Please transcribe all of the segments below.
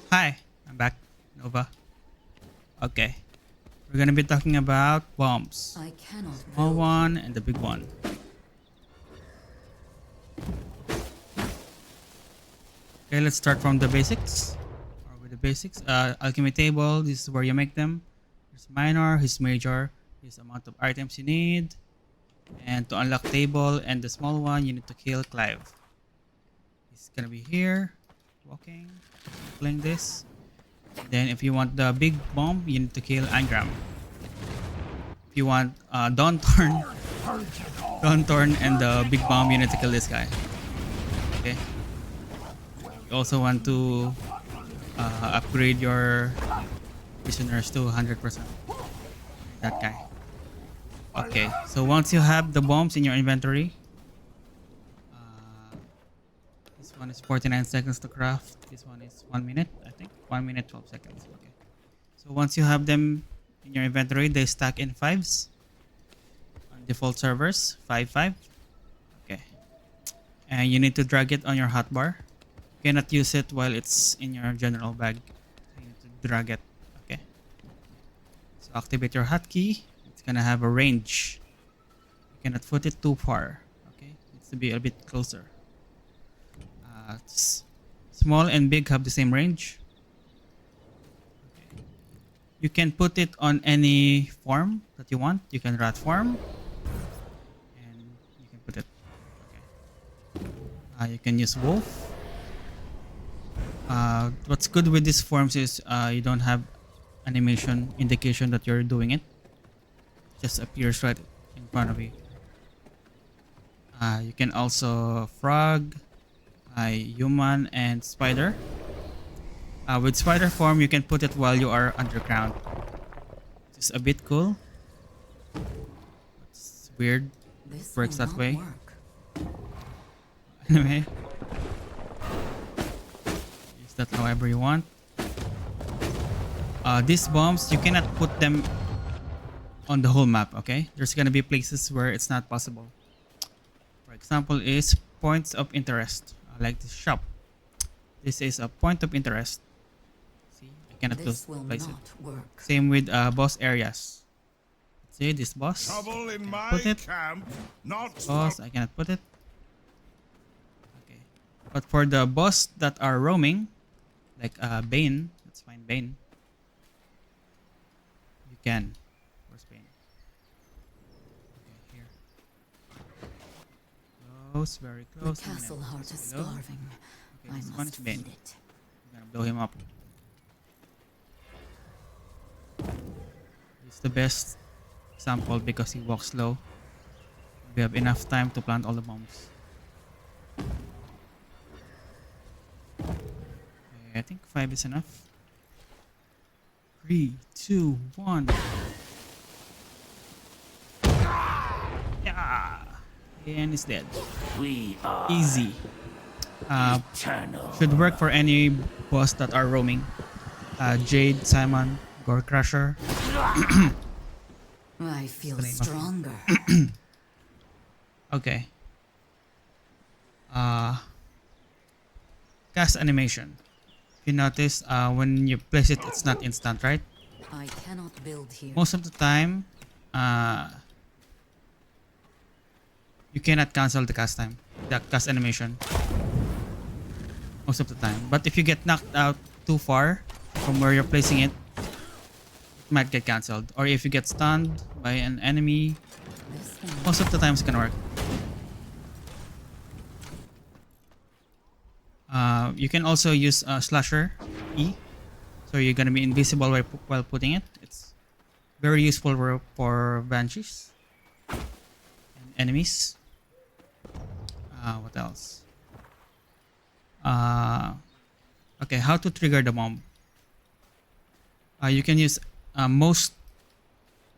Hi, I'm back, Nova. Okay, we're gonna be talking about bombs. I cannot Small build one here. and the big one. Okay, let's start from the basics. Or with the basics. Alchemy table, this is where you make them. Here's minor, here's major, here's the amount of items you need. And to unlock table and the small one, you need to kill Clive. He's gonna be here, walking, playing this. Then if you want the big bomb, you need to kill Angram. If you want Dawn Thorn, Dawn Thorn and the big bomb, you need to kill this guy. Okay. You also want to upgrade your prisoners to 100%. That guy. Okay. So once you have the bombs in your inventory, this one is 49 seconds to craft. This one is 1 minute, I think. 1 minute 12 seconds. Okay. So once you have them in your inventory, they stack in fives. On default servers, 5 5. Okay. And you need to drag it on your hotbar. You cannot use it while it's in your general bag. So you need to drag it. Okay. So activate your hotkey. It's gonna have a range. You cannot put it too far. Okay. It needs to be a bit closer. Small and big have the same range. Okay. You can put it on any form that you want. You can rat form. And you can put it. Okay. You can use wolf. What's good with these forms is you don't have animation indication that you're doing it. Just appears right in front of you. You can also frog, human, and spider. With spider form, you can put it while you are underground. It's a bit cool. It's weird. This Works will that not way. work. Anyway. Use that however you want. These bombs, you cannot put them on the whole map, okay? There's gonna be places where it's not possible. For example, is points of interest, like this shop. This is a point of interest. See, I cannot This will place it. not work. Same with boss areas. See this boss? Trouble in Put my it. camp, not Boss, I cannot put it. Okay. But for the boss that are roaming, like Bane, let's find Bane. You can. Where's Bane? Okay, here. Close, very The close. castle heart is Below. starving. Okay, I this one must is Bane. feed it. I'm gonna blow him up. He's the best example because he walks slow. We have enough time to plant all the bombs. Okay, I think 5 is enough. 3, 2, 1. Yeah, and it's dead. We are Easy. eternal. Should work for any boss that are roaming. Jade, Simon, Gore Crusher. I feel the name of it. stronger. Okay. Cast animation. If you notice, when you place it, it's not instant, right? I cannot build here. Most of the time, you cannot cancel the cast time, the cast animation. Most of the time. But if you get knocked out too far from where you're placing it, it might get cancelled. Or if you get stunned by an enemy, This will most of the time it's gonna work. You can also use slasher E, so you're gonna be invisible while putting it. It's very useful for banshees and enemies. What else? Okay, how to trigger the bomb? You can use most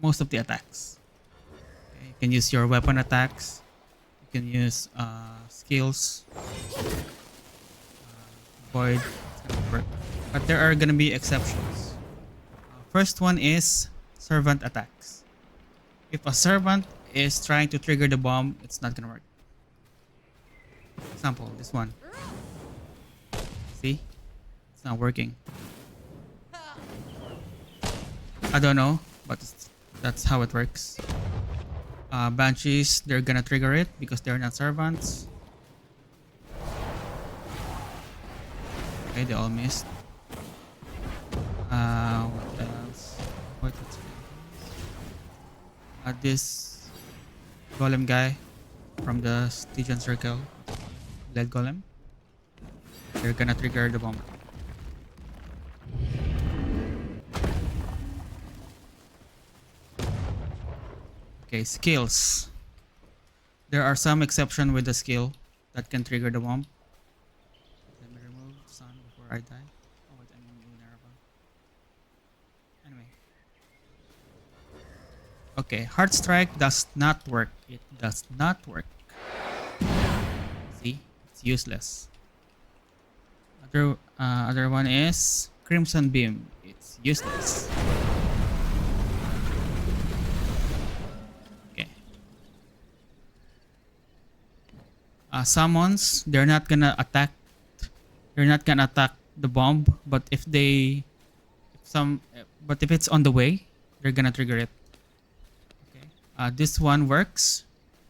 of the attacks. Okay, you can use your weapon attacks. You can use skills. Void. It's gonna work. But there are gonna be exceptions. First one is servant attacks. If a servant is trying to trigger the bomb, it's not gonna work. Example, this one. See? It's not working. I don't know, but that's how it works. Banshees, they're gonna trigger it because they're not servants. Okay, they all missed. What else? What's this Golem guy from the Stygian Circle, lead Golem. They're gonna trigger the bomb. Okay, skills. There are some exception with the skill that can trigger the bomb. Let me remove sun before I die. Oh wait, I'm vulnerable. Anyway. Okay, Heart Strike does not work. It does not work. See? It's useless. Other one is Crimson Beam. It's useless. Okay. Summons, they're not gonna attack. They're not gonna attack the bomb, but if it's on the way, they're gonna trigger it. Okay. This one works.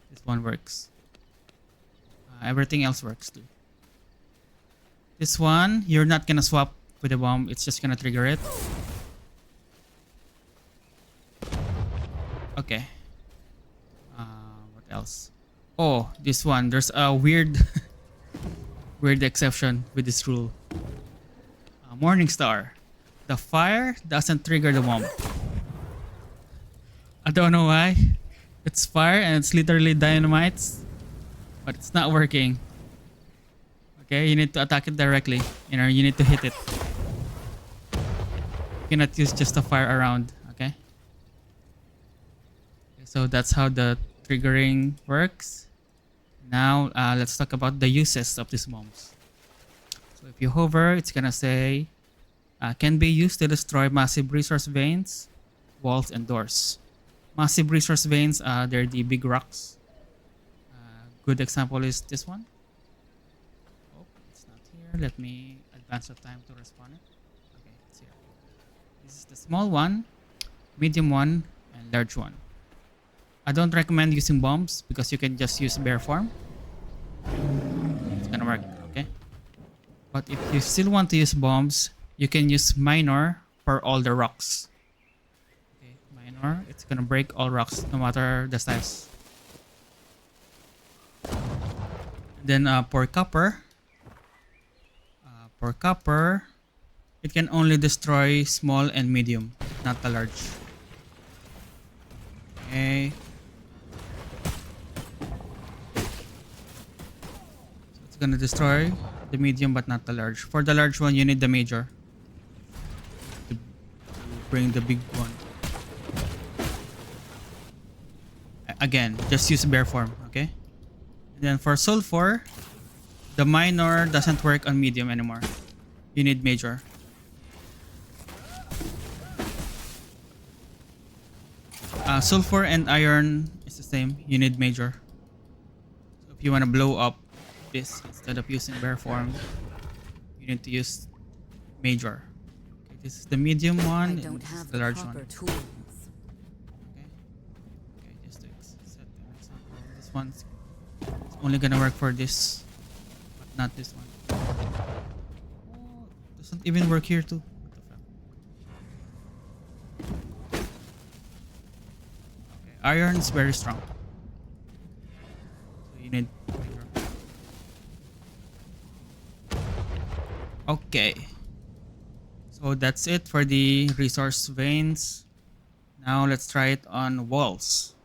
This one works. Everything else works too. This one, you're not gonna swap with the bomb. It's just gonna trigger it. Okay. What else? Oh, this one. There's a weird, weird exception with this rule. Morning Star. The fire doesn't trigger the bomb. I don't know why. It's fire and it's literally dynamites, but it's not working. Okay, you need to attack it directly. You know, you need to hit it. You cannot use just a fire around. Okay. So that's how the triggering works. Now let's talk about the uses of these bombs. So if you hover, it's gonna say can be used to destroy massive resource veins, walls, and doors. Massive resource veins, they're the big rocks. Good example is this one. Oh, it's not here. Let me advance the time to respawn it. Okay, it's here. This is the small one, medium one, and large one. I don't recommend using bombs because you can just use bear form. It's gonna work, okay? But if you still want to use bombs, you can use minor for all the rocks. Okay, minor, it's gonna break all rocks no matter the size. Then for copper, it can only destroy small and medium, not the large. Okay. So it's gonna destroy the medium but not the large. For the large one, you need the major to bring the big one. Again, just use bear form, okay? And then for sulfur, the minor doesn't work on medium anymore. You need major. Sulfur and iron is the same. You need major. So if you want to blow up this instead of using bear form, you need to use major. Okay, this is the medium one. I don't and this is have the large one. proper tools. Okay. Okay, just to set an example. This one's it's only gonna work for this, but not this one. Oh, doesn't even work here too. What the fuck? Okay, iron is very strong. So you need major. Okay. So that's it for the resource veins. Now let's try it on walls.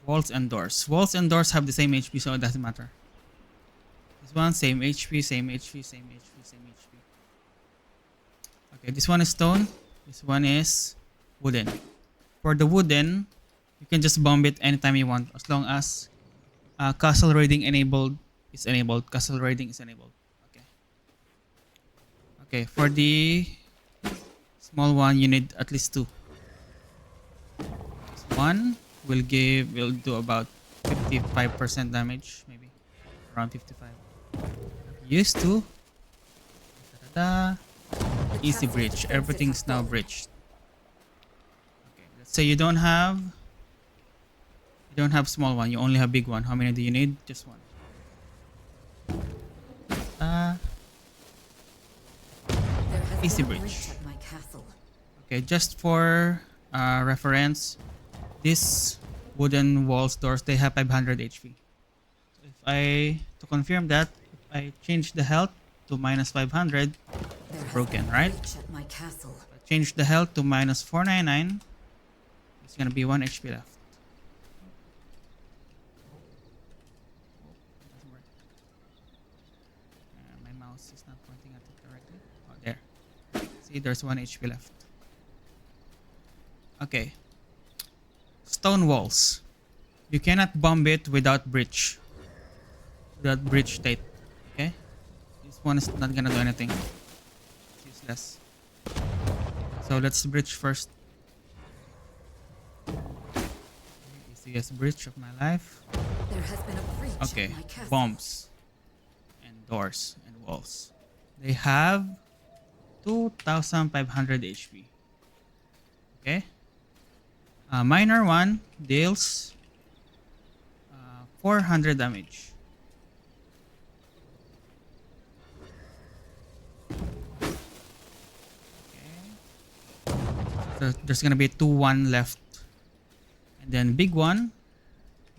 Walls and doors. Walls and doors have the same HP, so it doesn't matter. This one, same HP, same HP, same HP, same HP. Okay, this one is stone. This one is wooden. For the wooden, you can just bomb it anytime you want, as long as castle raiding is enabled. Castle raiding is enabled. Okay. Okay, for the small one, you need at least two. This one will do about 55% damage, maybe around 55. Used to. Da-da-da. Easy breach. Everything's now breached. say you don't have small one, you only have big one. How many do you need? Just one. Uh, There has Easy been a bridge. breach at my castle. Okay, just for reference, these wooden walls doors, they have 500 HP. So if I to confirm that, if I change the health to minus 500, There has broken, been a right? breach at my castle. If I change the health to minus 499, it's gonna be 1 HP left. Oh, it doesn't work. My mouse is not pointing at it correctly. Oh, there. See, there's 1 HP left. Okay. Stone walls. You cannot bomb it without breach. Without breach state. Okay? This one is not gonna do anything. It's useless. So let's breach first. Easiest breach of my life. There has been a breach Okay. at my castle. Bombs. And doors and walls. They have 2500 HP. Okay? Minor one deals 400 damage. Okay. So there's gonna be 2-1 left. And then big one,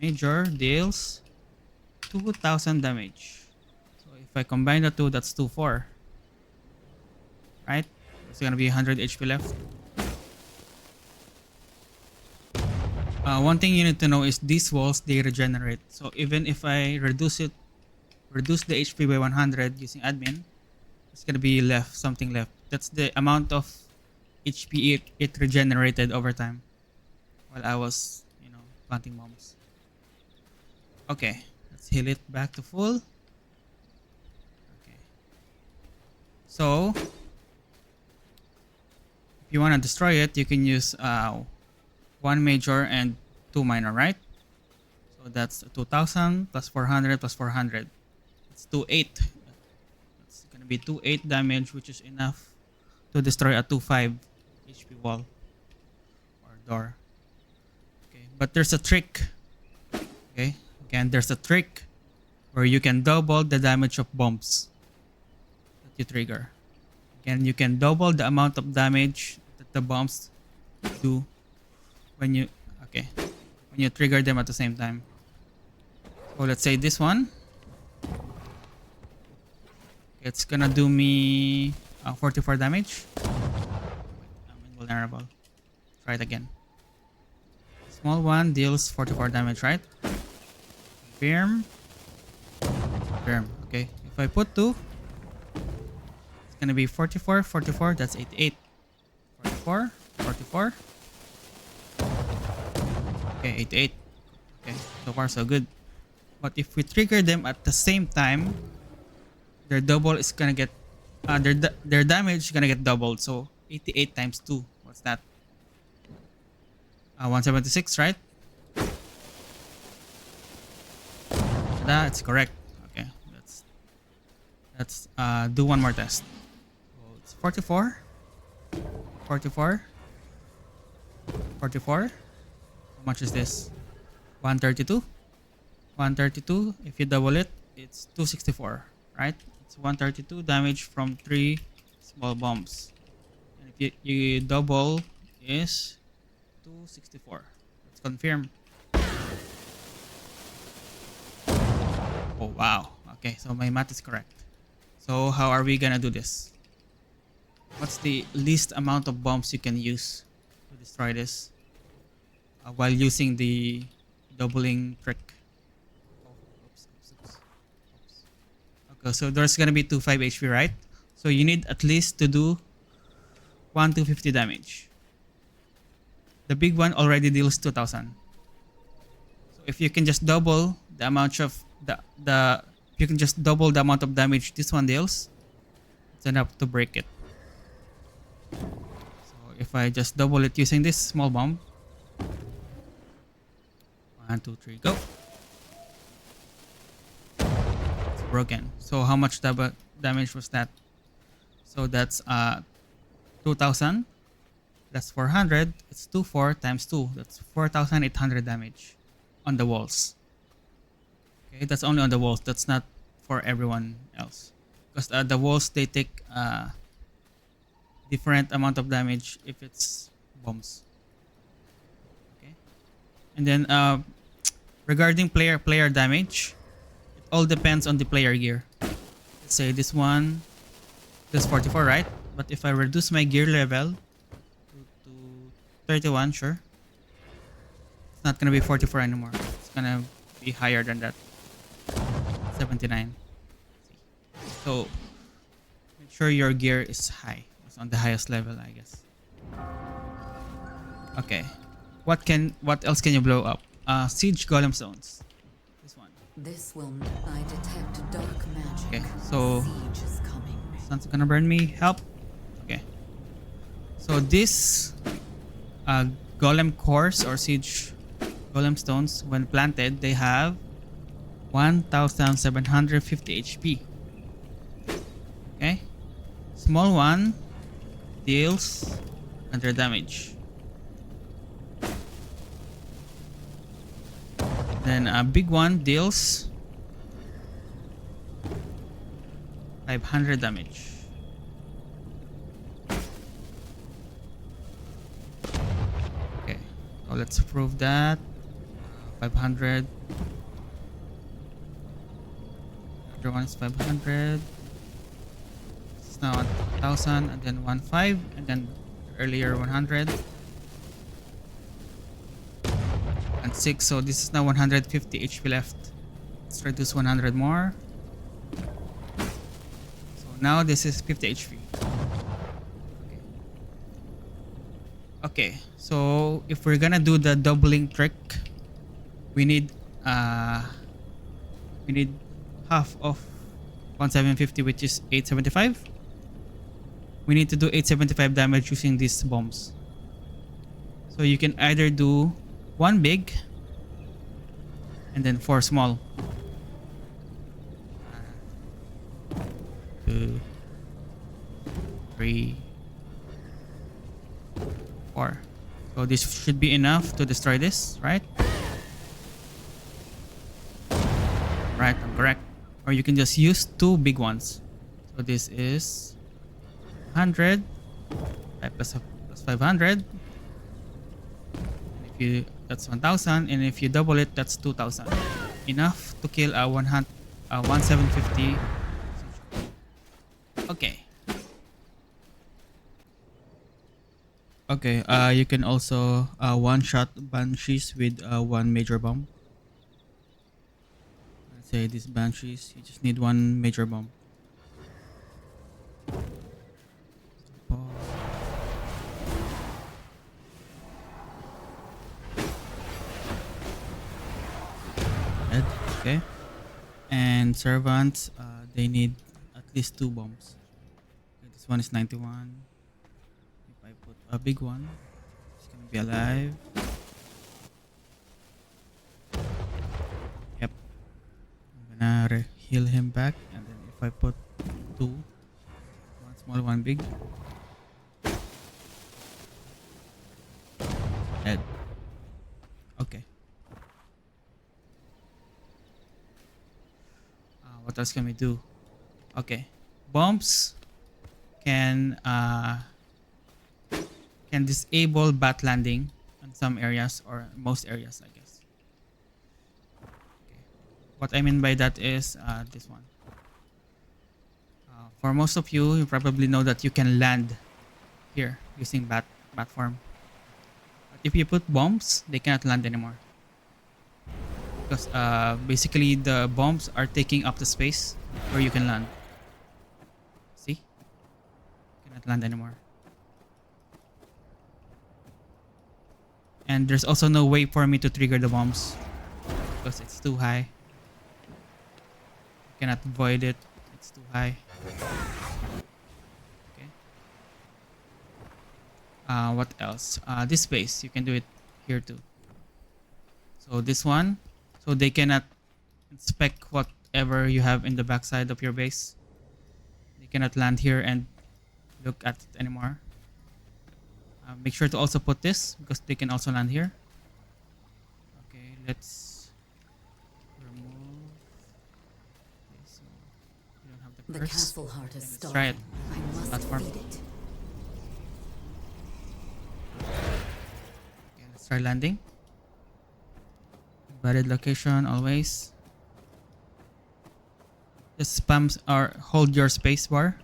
major, deals 2000 damage. So if I combine the two, that's 2-4. Right? It's gonna be 100 HP left. One thing you need to know is these walls, they regenerate. So even if I reduce the HP by 100 using admin, it's gonna be something left. That's the amount of HP it regenerated over time while I was, planting bombs. Okay, let's heal it back to full. Okay. So if you want to destroy it, you can use 1 major and 2 minor, right? So that's 2000 plus 400 plus 400. It's 2-8. It's gonna be 2-8 damage, which is enough to destroy a 2-5 HP wall or door. Okay, but there's a trick. Okay, again, there's a trick where you can double the damage of bombs that you trigger. Again, you can double the amount of damage that the bombs do when you trigger them at the same time. So let's say this one, it's gonna do me 44 damage. I'm invulnerable. Try it again. Small one deals 44 damage, right? Confirm. Okay, if I put 2, it's gonna be 44. That's 88. 44. Okay, 88. Okay, so far so good. But if we trigger them at the same time, their double is gonna get their damage is gonna get doubled. So 88 times 2. What's that? 176, right? That's correct. Okay, let's do one more test. So it's 44. How much is this? 132. If you double it, it's 264, right? It's 132 damage from 3 small bombs. And if you double is 264. Let's confirm. Oh wow. Okay, so my math is correct. So how are we gonna do this? What's the least amount of bombs you can use to destroy this while using the doubling trick? Oops. Okay, so there's gonna be 2-5 HP, right? So you need at least to do 1-50 damage. The big one already deals 2000. So if you can just double the amount of you can just double the amount of damage this one deals, it's enough to break it. So if I just double it using this small bomb, 1, 2, 3, go. It's broken. So how much damage was that? So that's 2000 plus 400. It's 24 times 2. That's 4,800 damage on the walls. Okay, that's only on the walls. That's not for everyone else. Because the walls, they take different amount of damage if it's bombs. Okay, and then regarding player damage, it all depends on the player gear. Let's say this one, this 44, right? But if I reduce my gear level to 31, sure, it's not gonna be 44 anymore. It's gonna be higher than that, 79. So make sure your gear is high. It's on the highest level, I guess. Okay. What else can you blow up? Siege Golem stones. This one. This will. I detect dark magic. Okay, so Siege is coming. sun's gonna burn me. Help. Okay. So this golem cores or siege golem stones, when planted, they have 1,750 HP. Okay. Small one deals 100 damage. Then a big one deals 500 damage. Okay, so let's prove that. 500. Other one is 500. It's now 1,000 and then 1,500 and then earlier 100. And 6, so this is now 150 HP left. Let's reduce 100 more. So now this is 50 HP. Okay, so if we're gonna do the doubling trick, we need half of 1,750, which is 875. We need to do 875 damage using these bombs. So you can either do 1 big and then 4 small. 2, 3, 4. So this should be enough to destroy this, right? Right, I'm correct. Or you can just use 2 big ones. So this is 100 plus 500. If you, that's 1,000, and if you double it, that's 2,000. Enough to kill a 1,750. Okay. Okay, you can also one-shot banshees with 1 major bomb. Let's say these banshees, you just need 1 major bomb. Okay, and servants, they need at least 2 bombs. Okay, this one is 91. If I put a big one, it's gonna be alive. Yep, I'm gonna heal him back, and then if I put 2, 1 small, 1 big, dead. Okay. What else can we do? Okay, bombs can disable bat landing in some areas or most areas, I guess. Okay. What I mean by that is this one. For most of you, you probably know that you can land here using bat form. But if you put bombs, they cannot land anymore. Because basically the bombs are taking up the space where you can land. See? Cannot land anymore. And there's also no way for me to trigger the bombs because it's too high. You cannot avoid it. It's too high. Okay. What else? This space, you can do it here too. So this one. So they cannot inspect whatever you have in the backside of your base. They cannot land here and look at it anymore. Make sure to also put this because they can also land here. Okay, let's remove this so we don't have the The curse. castle heart is Let's try it. starving. I must Platform. feed it. Okay, let's try landing. Valid location always. Just spam or hold your space bar.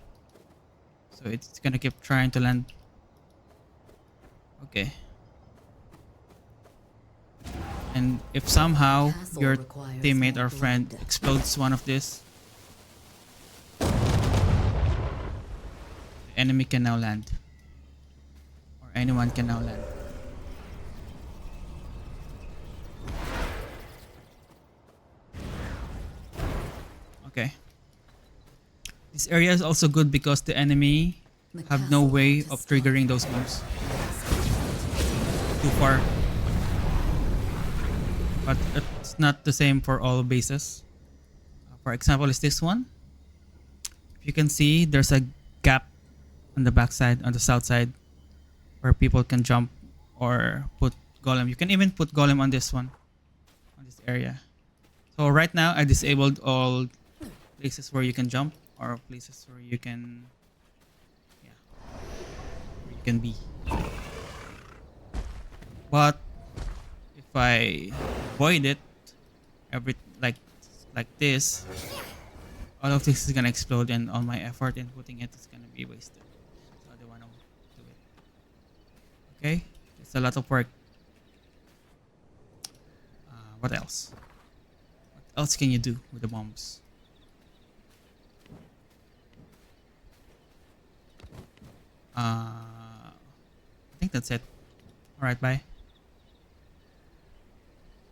So it's gonna keep trying to land. Okay. And if somehow Castle your requires teammate more or friend blood. explodes one of this, the enemy can now land. Or anyone can now land. Okay. This area is also good because the enemy The have no castle way heart is of triggering starving. those bombs too far. But it's not the same for all bases. For example, is this one. If you can see, there's a gap on the backside, on the south side, where people can jump or put golem. You can even put golem on this one, on this area. So right now, I disabled all places where you can jump or places where you can, yeah, where you can be. But if I avoid it, every like this, all of this is gonna explode, and all my effort in putting it is gonna be wasted. So I don't wanna do it. Okay, it's a lot of work. What else? What else can you do with the bombs? I think that's it. All right, bye.